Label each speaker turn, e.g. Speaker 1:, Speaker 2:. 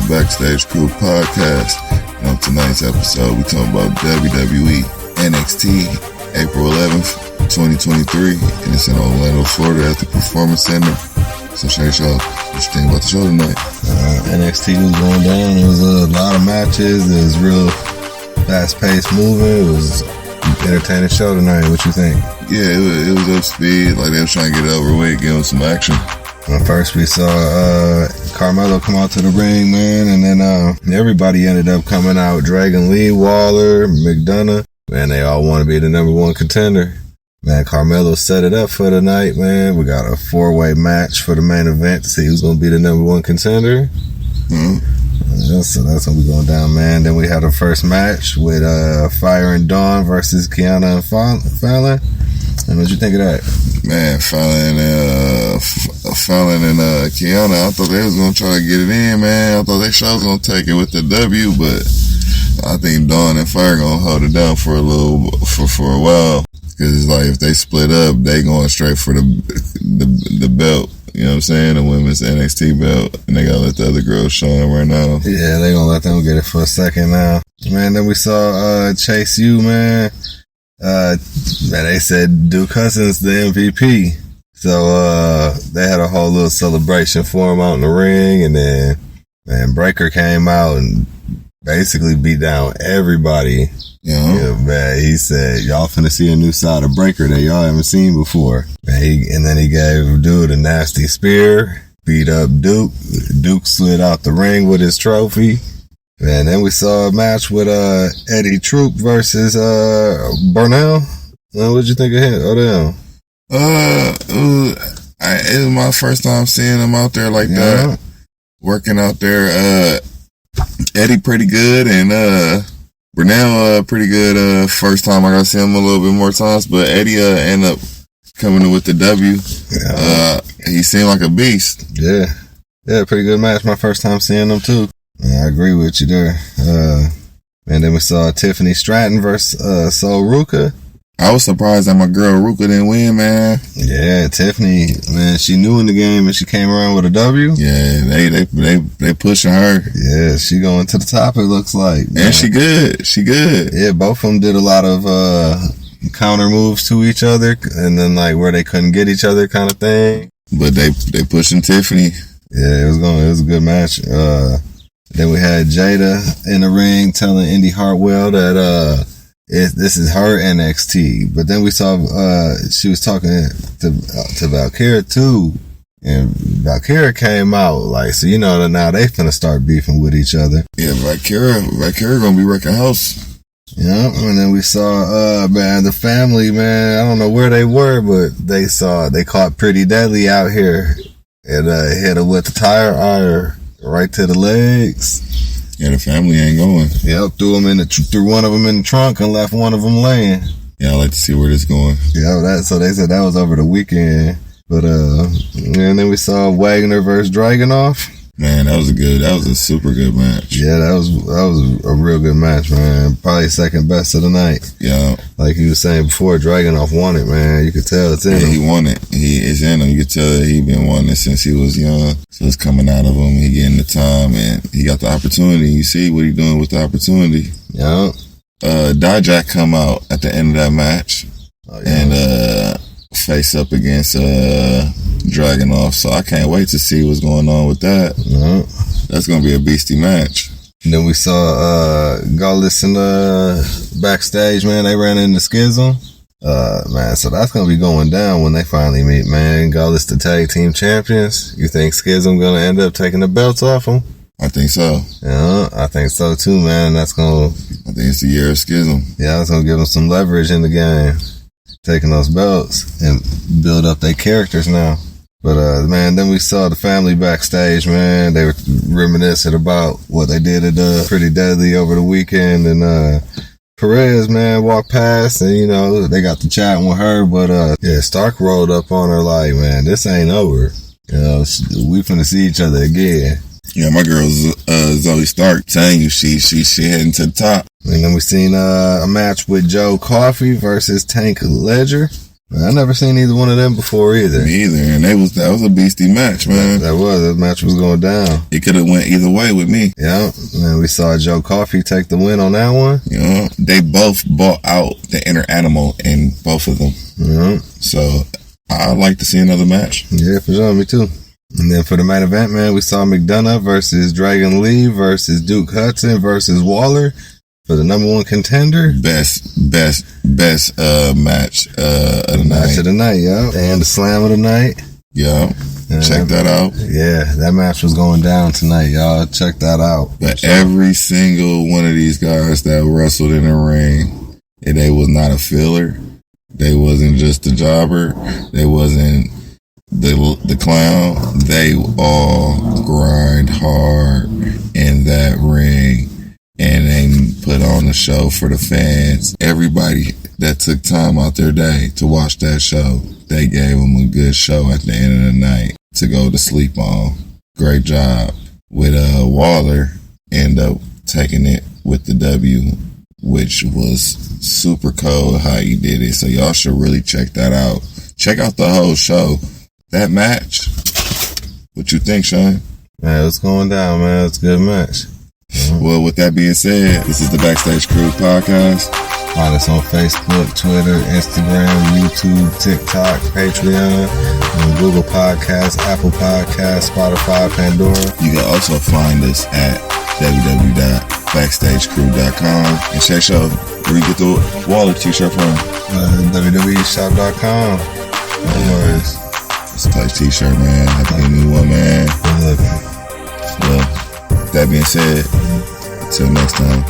Speaker 1: Backstage Krew Podcast. And on tonight's episode, we talk about WWE NXT April 11th, 2023. And it's in Orlando, Florida at the Performance Center. So check y'all. What you think about the show tonight?
Speaker 2: NXT was going down. It was a lot of matches. It was real fast-paced moving. It was an entertaining show tonight. What you think?
Speaker 1: Yeah, it was up speed. Like they were trying to get it over with, give them some action.
Speaker 2: First we saw Carmelo come out to the ring, man, and then everybody ended up coming out. Dragon Lee, Waller, McDonagh, man, they all want to be the number one contender. Man, Carmelo set it up for the night, man. We got a 4-way match for the main event to see who's going to be the number one contender. So that's going to be going down, man. Then we had our first match with Fyre and Dawn versus Kiana and Fallon. And what'd you think of that?
Speaker 1: Man, Fallon and Kiana, I thought they was going to try to get it in, man. I thought they show was going to take it with the W, but I think Dawn and Fyre going to hold it down for a while. Because it's like if they split up, they going straight for the belt. You know what I'm saying? The women's NXT belt. And they got to let the other girls shine right now.
Speaker 2: Yeah, they going to let them get it for a second now. Man, then we saw Chase U, man. Man, they said Duke Hudson's the MVP. So they had a whole little celebration for him out in the ring. And then, man, Breakker came out and basically beat down everybody. Yeah, man, he said, y'all finna see a new side of Breakker that y'all haven't seen before. And then he gave Dude a nasty spear, beat up Duke. Duke slid out the ring with his trophy. And then we saw a match with Eddy versus Bernal. What'd you think of him?
Speaker 1: It was my first time seeing him out there like that. Working out there. Eddy pretty good and Bernal pretty good. First time I got to see him a little bit more times, but Eddy ended up coming in with the W. He seemed like a beast. Yeah, pretty good match. My first time seeing him too. Yeah, I agree with you there. And then we saw Tiffany Stratton versus Ruca. I was surprised that my girl Ruca didn't win, man. Yeah, Tiffany, man, she new in the game and she came around with a W. Yeah, they pushing her. Yeah, she going to the top, it looks like. Man. And she good. Yeah, both of them did a lot of counter moves to each other and then like where they couldn't get each other kind of thing. But they pushing Tiffany. Yeah, it was a good match. Then we had Jade in the ring telling Indy Hartwell that this is her NXT. But then we saw she was talking to Valkyria too, and Valkyria came out like, so you know that now they finna start beefing with each other. Yeah, Valkyria gonna be wrecking house. Yeah, and then we saw man, the family, man, I don't know where they were, but they caught Pretty Deadly out here and hit her with the tire iron right to the legs. Yeah, the family ain't going. Yep, threw one of them in the trunk and left one of them laying. Yeah, I like to see where this going. Yeah, so they said that was over the weekend. But and then we saw Wagner versus Dragunov. Man, that was a super good match. Yeah, that was a real good match, man. Probably second best of the night. Yeah. Like you were saying before, Dragunov won it, man. You could tell it's in him. He won it. It's in him. You could tell he been wanting it since he was young. So it's coming out of him. He getting the time and he got the opportunity. You see what he doing with the opportunity. Yeah. Dijak come out at the end of that match. Oh, yeah. And face up against Dragunov, so I can't wait to see what's going on with that. That's gonna be a beastie match. And then we saw Gallus and backstage, man. They ran into Schism, man. So that's gonna be going down when they finally meet, man. Gallus the tag team champions. You think Schism gonna end up taking the belts off them? I think so. Yeah, I think so too, man. I think it's the year of Schism. Yeah, that's gonna give them some leverage in the game. Taking those belts and build up their characters now. But man, then we saw the family backstage, man. They were reminiscing about what they did at Pretty Deadly over the weekend. And Perez, man, walked past and, you know, they got to chatting with her. But yeah, Stark rolled up on her like, man, this ain't over. You know, we finna see each other again. Yeah, my girl Zoe Stark telling you she heading to the top. And then we seen a match with Joe Coffey versus Tank Ledger.
Speaker 2: I never seen either one of them before either.
Speaker 1: Me either, and that was a beastie match, man.
Speaker 2: That match was going down.
Speaker 1: It could have went either way with me.
Speaker 2: Yeah, and we saw Joe Coffey take the win on that one.
Speaker 1: Yeah, they both brought out the inner animal in both of them.
Speaker 2: Yeah.
Speaker 1: So I'd like to see another match.
Speaker 2: Yeah, for sure, me too. And then for the main event, man, we saw McDonagh versus Dragon Lee versus Duke Hudson versus Waller for the number one contender.
Speaker 1: Best match of the night.
Speaker 2: Match of the night, yeah. And the slam of the night.
Speaker 1: Yeah. Check that out.
Speaker 2: Yeah, that match was going down tonight, y'all. Check that out.
Speaker 1: But every single one of these guys that wrestled in the ring, and they was not a filler. They wasn't just a jobber. They wasn't the clown. They all grind hard in that ring. And they put on a show for the fans. Everybody that took time out their day to watch that show, they gave them a good show at the end of the night to go to sleep on. Great job. With Waller, end up taking it with the W, which was super cold how he did it. So y'all should really check that out. Check out the whole show. That match. What you think, Sean?
Speaker 2: Man, it's going down, man. It's a good match.
Speaker 1: Well, with that being said, this is the Backstage Krew Podcast.
Speaker 2: Find us on Facebook, Twitter, Instagram, YouTube, TikTok, Patreon, and Google Podcasts, Apple Podcasts, Spotify, Pandora. You
Speaker 1: can also find us at www.backstagekrew.com. And check out where you get the Waller t-shirt from.
Speaker 2: www.shop.com. No worries.
Speaker 1: It's a tight t-shirt, man. I have to get me one, man.
Speaker 2: Good looking.
Speaker 1: Well, that being said, until next time.